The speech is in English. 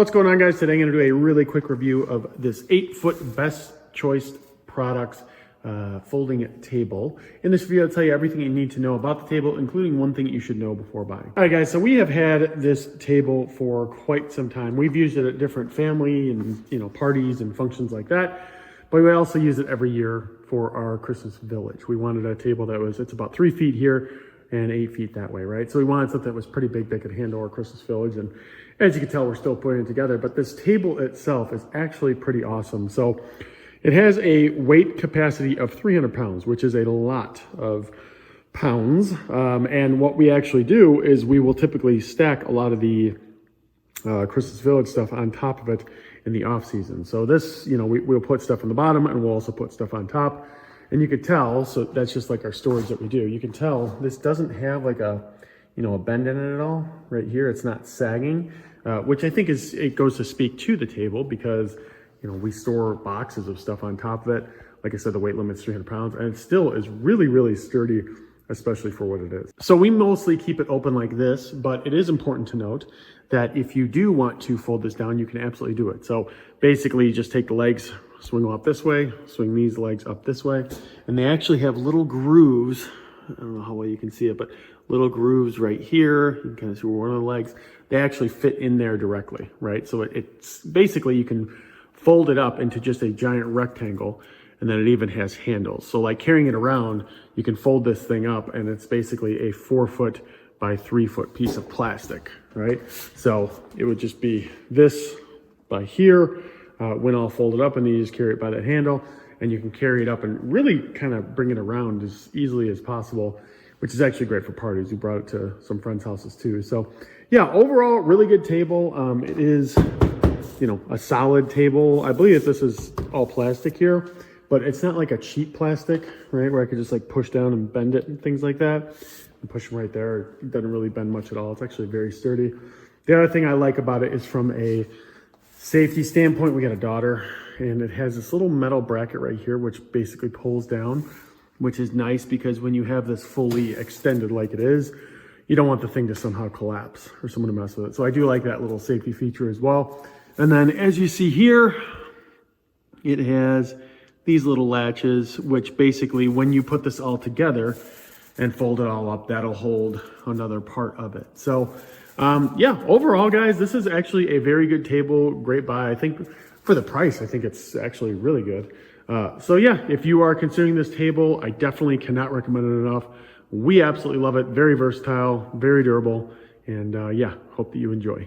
What's going on, guys? Today I'm going to do a really quick review of this 8-foot Best Choice Products folding table. In this video, I'll tell you everything you need to know about the table, including one thing you should know before buying. All right, guys, so we have had this table for quite some time. We've used it at different family and parties and functions like that, but we also use it every year for our Christmas village. We wanted a table that it's about 3 feet here and 8 feet that way, right? So we wanted something that was pretty big that could handle our Christmas village. And as you can tell, we're still putting it together, but this table itself is actually pretty awesome. So it has a weight capacity of 300 pounds, which is a lot of pounds. And what we actually do is we will typically stack a lot of the Christmas village stuff on top of it in the off season. So this, we'll put stuff on the bottom and we'll also put stuff on top. And you could tell, so that's just like our storage that we do. You can tell this doesn't have like a bend in it at all. Right here, it's not sagging, which I think it goes to speak to the table because, we store boxes of stuff on top of it. Like I said, the weight limit's 300 pounds and it still is really, really sturdy, especially for what it is. So we mostly keep it open like this, but it is important to note that if you do want to fold this down, you can absolutely do it. So basically you just take the legs, swing them up this way, swing these legs up this way, and they actually have little grooves. I don't know how well you can see it, but little grooves right here. You can kind of see one of the legs. They actually fit in there directly, right? So it's basically you can fold it up into just a giant rectangle, and then it even has handles. So like carrying it around, you can fold this thing up, and it's basically a 4-foot by 3-foot piece of plastic, right? So it would just be this by here, when all folded up, and then you just carry it by that handle, and you can carry it up and really kind of bring it around as easily as possible, which is actually great for parties. We brought it to some friends' houses too. So yeah, overall, really good table. It is, a solid table. I believe that this is all plastic here, but it's not like a cheap plastic, right? Where I could just like push down and bend it and things like that. And push them right there. It doesn't really bend much at all. It's actually very sturdy. The other thing I like about it is from a safety standpoint, we got a daughter, and it has this little metal bracket right here, which basically pulls down, which is nice because when you have this fully extended like it is, you don't want the thing to somehow collapse or someone to mess with it. So I do like that little safety feature as well. And then as you see here, it has these little latches, which basically when you put this all together and fold it all up, that'll hold another part of it. So yeah, overall, guys, this is actually a very good table. Great buy. I think for the price, I think it's actually really good. So yeah, if you are considering this table, I definitely cannot recommend it enough. We absolutely love it. Very versatile, very durable. And yeah, hope that you enjoy.